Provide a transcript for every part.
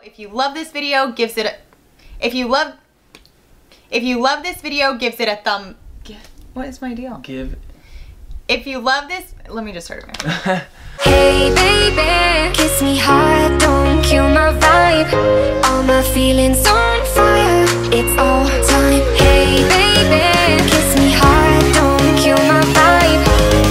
If you love this video, gives it a, if you love this video, gives it a thumb. What is my deal? If you love this, let me just start it back. Hey baby, kiss me hard, don't kill my vibe. All my feelings on fire, it's all time. Hey baby, kiss me hard, don't kill my vibe.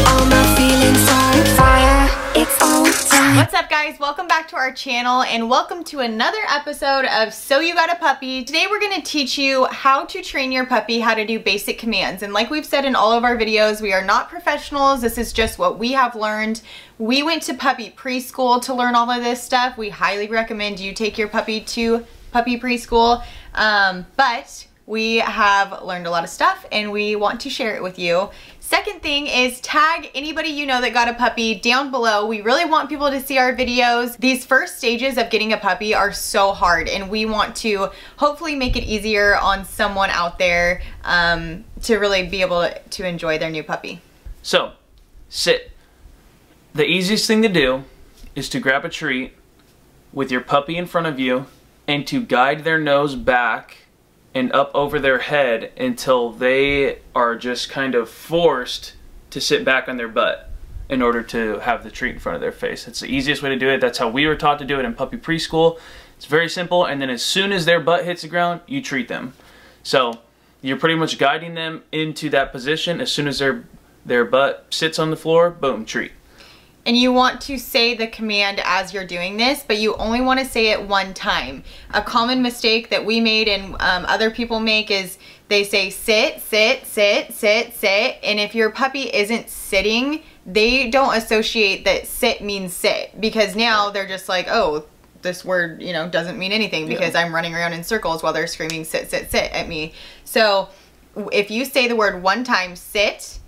All my feelings on fire, it's all time. What's up guys, welcome back to our channel and welcome to another episode of So You Got a Puppy. Today we're going to teach you how to train your puppy how to do basic commands. And like we've said in all of our videos, we are not professionals. This is just what we have learned. We went to puppy preschool to learn all of this stuff. We highly recommend you take your puppy to puppy preschool. But we have learned a lot of stuff and we want to share it with you. Second thing is tag anybody you know that got a puppy down below. We really want people to see our videos. These first stages of getting a puppy are so hard and we want to hopefully make it easier on someone out there to really be able to enjoy their new puppy. So, sit. The easiest thing to do is to grab a treat with your puppy in front of you and to guide their nose back and up over their head until they are just kind of forced to sit back on their butt in order to have the treat in front of their face. It's the easiest way to do it. That's how we were taught to do it in puppy preschool. It's very simple, and then as soon as their butt hits the ground, you treat them. So you're pretty much guiding them into that position. As soon as their butt sits on the floor, boom, treat. And you want to say the command as you're doing this, but you only want to say it one time. A common mistake that we made and other people make is they say sit, sit, sit, sit, sit, and if your puppy isn't sitting, they don't associate that sit means sit, because now they're just like, oh, this word, you know, doesn't mean anything because I'm running around in circles while they're screaming sit, sit, sit at me. So if you say the word one time, sit,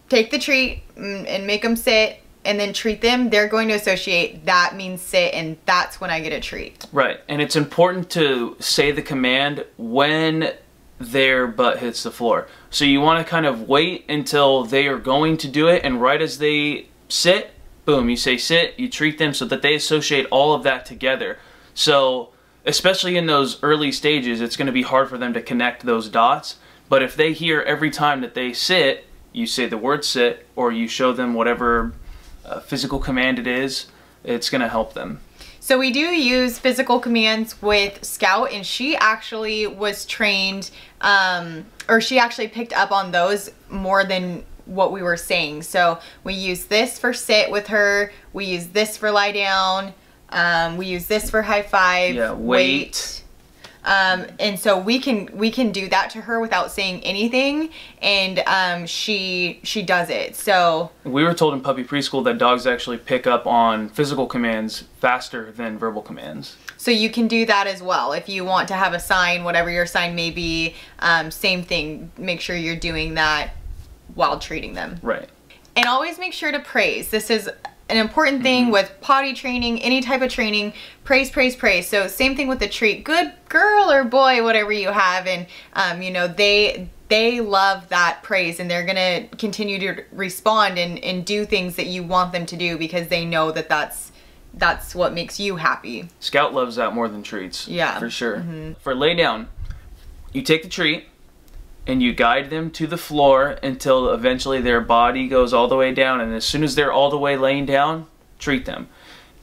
take the treat and make them sit and then treat them, they're going to associate that means sit, and that's when I get a treat. Right, and it's important to say the command when their butt hits the floor. So you want to kind of wait until they are going to do it, and right as they sit, boom, you say sit, you treat them so that they associate all of that together. So especially in those early stages, it's going to be hard for them to connect those dots, but if they hear every time that they sit, you say the word sit, or you show them whatever physical command it is, it's going to help them. So we do use physical commands with Scout, and she actually was trained, or she actually picked up on those more than what we were saying. So we use this for sit with her, we use this for lie down, we use this for high five, yeah, wait. And so we can do that to her without saying anything, and she does it. So we were told in puppy preschool that dogs actually pick up on physical commands faster than verbal commands. So you can do that as well if you want to have a sign, whatever your sign may be. Same thing. Make sure you're doing that while treating them. Right. And always make sure to praise. This is an important thing with potty training, any type of training. Praise, praise, praise. So same thing with the treat. Good girl or boy, whatever you have, and you know, they love that praise, and they're gonna continue to respond and do things that you want them to do because they know that that's what makes you happy. Scout loves that more than treats. Yeah, for sure. For lay down, you take the treat and you guide them to the floor until eventually their body goes all the way down, and as soon as they're all the way laying down, treat them.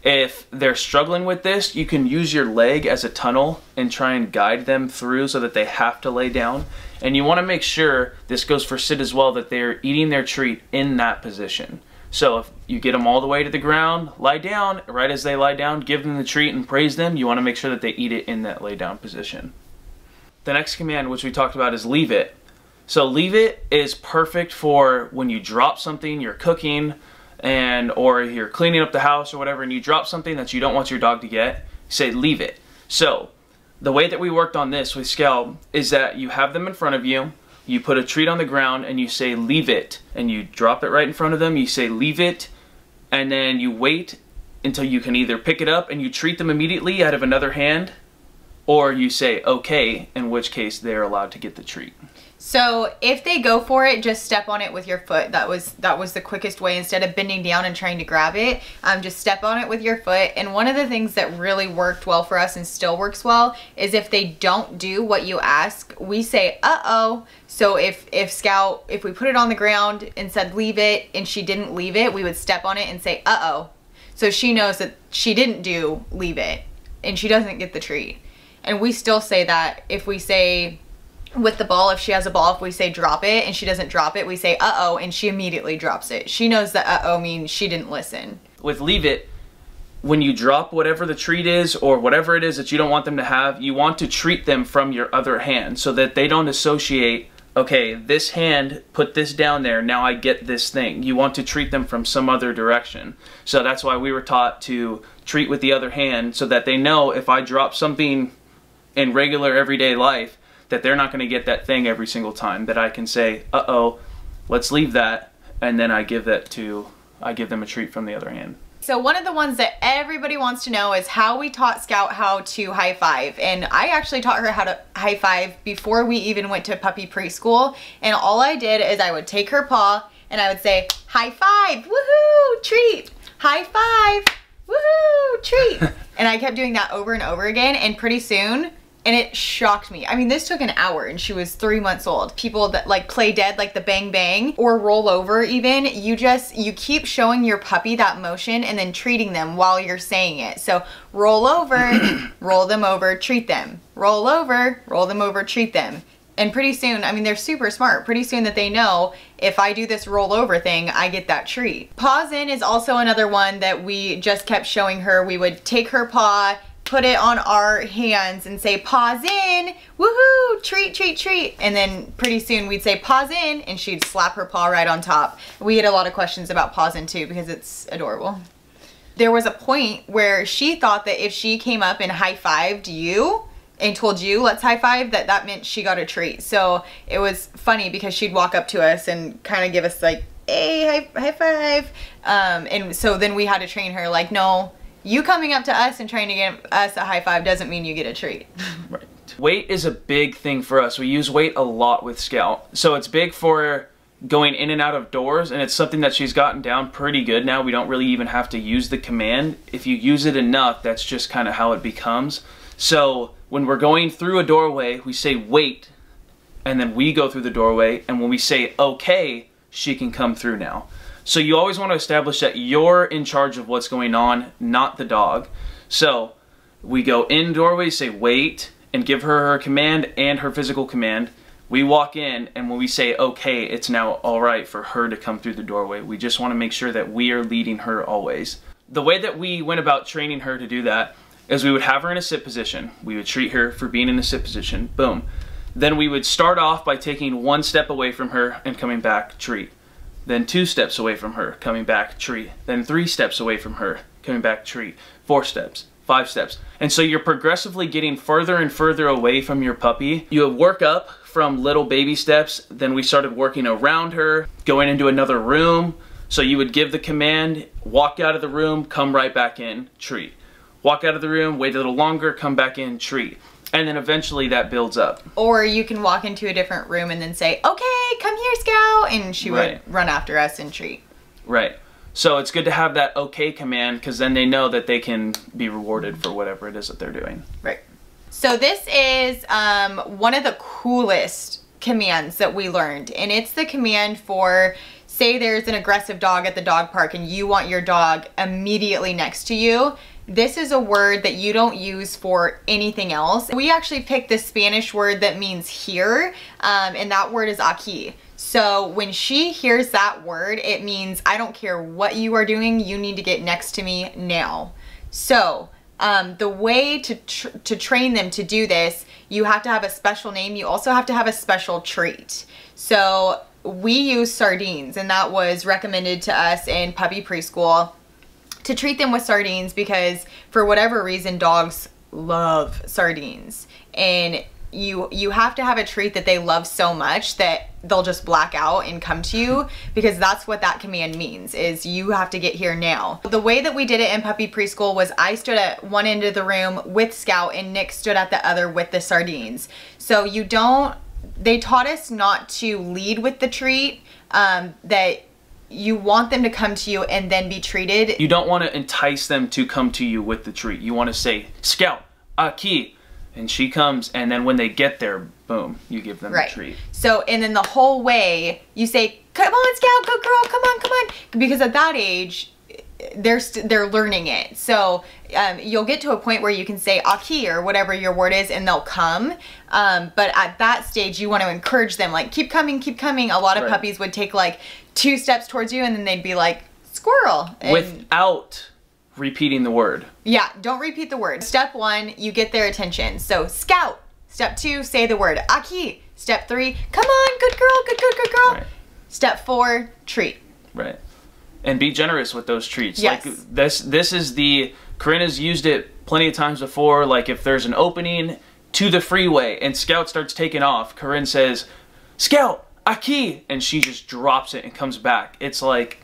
If they're struggling with this, you can use your leg as a tunnel and try and guide them through so that they have to lay down. And you want to make sure, this goes for sit as well, that they're eating their treat in that position. So if you get them all the way to the ground, lie down, right as they lie down, give them the treat and praise them, you want to make sure that they eat it in that lay down position. The next command, which we talked about, is leave it. So leave it is perfect for when you drop something, you're cooking, or you're cleaning up the house or whatever, and you drop something that you don't want your dog to get, say leave it. So the way that we worked on this with Scout is that you have them in front of you, you put a treat on the ground and you say leave it, and you drop it right in front of them, you say leave it, and then you wait until you can either pick it up and you treat them immediately out of another hand, or you say okay, in which case they're allowed to get the treat. So if they go for it, just step on it with your foot. That was the quickest way. Instead of bending down and trying to grab it, just step on it with your foot. And one of the things that really worked well for us and still works well is if they don't do what you ask, we say, uh-oh. So if we put it on the ground and said leave it and she didn't leave it, we would step on it and say, uh-oh. So she knows that she didn't do leave it and she doesn't get the treat. And we still say that if we say, with the ball, if she has a ball, if we say drop it and she doesn't drop it, we say uh-oh and she immediately drops it. She knows that uh-oh means she didn't listen. With leave it, when you drop whatever the treat is or whatever it is that you don't want them to have, you want to treat them from your other hand so that they don't associate, okay, this hand put this down there, now I get this thing. You want to treat them from some other direction. So that's why we were taught to treat with the other hand so that they know if I drop something in regular everyday life, that they're not going to get that thing every single time, that I can say, uh-oh, let's leave that, and then I give them a treat from the other hand. So one of the ones that everybody wants to know is how we taught Scout how to high five. And I actually taught her how to high five before we even went to puppy preschool. And all I did is I would take her paw and I would say, high five, woohoo, treat, high five, woohoo, treat. And I kept doing that over and over again, and pretty soon, and it shocked me. I mean, this took an hour and she was 3 months old. People that like play dead, like the bang bang or roll over even, you keep showing your puppy that motion and then treating them while you're saying it. So roll over, roll them over, treat them. Roll over, roll them over, treat them. And pretty soon, I mean, they're super smart. Pretty soon that they know if I do this roll over thing, I get that treat. Paws in is also another one that we just kept showing her. We would take her paw, put it on our hands and say paws in, woohoo, treat, treat, treat. And then pretty soon we'd say paws in and she'd slap her paw right on top. We had a lot of questions about paws in too because it's adorable. There was a point where she thought that if she came up and high-fived you and told you let's high five, that meant she got a treat. So it was funny because she'd walk up to us and kind of give us like, hey, high five. And so then we had to train her like, no, you coming up to us and trying to give us a high five doesn't mean you get a treat. Right. Weight is a big thing for us. We use weight a lot with Scout. So it's big for going in and out of doors, and it's something that she's gotten down pretty good now. We don't really even have to use the command. If you use it enough, that's just kind of how it becomes. So when we're going through a doorway, we say wait, and then we go through the doorway, and when we say okay, she can come through now. So you always want to establish that you're in charge of what's going on, not the dog. So we go in doorway, say wait, and give her her command and her physical command. We walk in, and when we say okay, it's now all right for her to come through the doorway. We just want to make sure that we are leading her always. The way that we went about training her to do that is we would have her in a sit position. We would treat her for being in a sit position, boom. Then we would start off by taking 1 step away from her and coming back, treat. Then 2 steps away from her, coming back, treat. Then 3 steps away from her, coming back, treat. 4 steps, 5 steps. And so you're progressively getting further and further away from your puppy. You work up from little baby steps, then we started working around her, going into another room. So you would give the command, walk out of the room, come right back in, treat. Walk out of the room, wait a little longer, come back in, treat. And then eventually that builds up. Or you can walk into a different room and then say, okay, come here, Scout. And she would run after us and treat. Right. So it's good to have that okay command because then they know that they can be rewarded for whatever it is that they're doing. Right. So this is one of the coolest commands that we learned. And it's the command for, say there's an aggressive dog at the dog park and you want your dog immediately next to you. This is a word that you don't use for anything else. We actually picked this Spanish word that means here, and that word is aquí. So when she hears that word, it means I don't care what you are doing, you need to get next to me now. So the way to train them to do this, you have to have a special name. You also have to have a special treat. So we use sardines, and that was recommended to us in puppy preschool, to treat them with sardines because for whatever reason dogs love sardines, and you have to have a treat that they love so much that they'll just black out and come to you, because that's what that command means, is you have to get here now. The way that we did it in puppy preschool was I stood at one end of the room with Scout and Nick stood at the other with the sardines. So you don't they taught us not to lead with the treat, that you want them to come to you and then be treated. You don't want to entice them to come to you with the treat. You want to say, Scout, Aki, and she comes, and then when they get there, boom, you give them the treat. So, and then the whole way you say, come on, Scout, good girl, come on, come on. Because at that age, they're learning it. So you'll get to a point where you can say Aki or whatever your word is, and they'll come. But at that stage, you want to encourage them, like, keep coming, keep coming. A lot of puppies would take like 2 steps towards you, and then they'd be like, squirrel. And without repeating the word. Yeah, don't repeat the word. Step 1, you get their attention. So Scout. Step 2, say the word Aki. Step 3, come on, good girl, good girl. Right. Step 4, treat. Right. And be generous with those treats. Yes. Like this is the, Corinna's used it plenty of times before. Like if there's an opening to the freeway and Scout starts taking off, Corinne says, Scout, Aki, and she just drops it and comes back. It's like,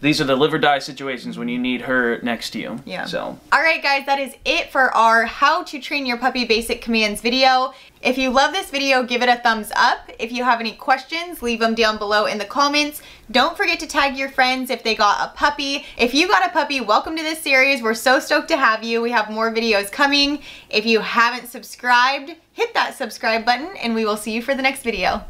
these are the live or die situations when you need her next to you. Yeah. So. Alright guys, that is it for our how to train your puppy basic commands video. If you love this video, give it a thumbs up. If you have any questions, leave them down below in the comments. Don't forget to tag your friends if they got a puppy. If you got a puppy, welcome to this series. We're so stoked to have you. We have more videos coming. If you haven't subscribed, hit that subscribe button and we will see you for the next video.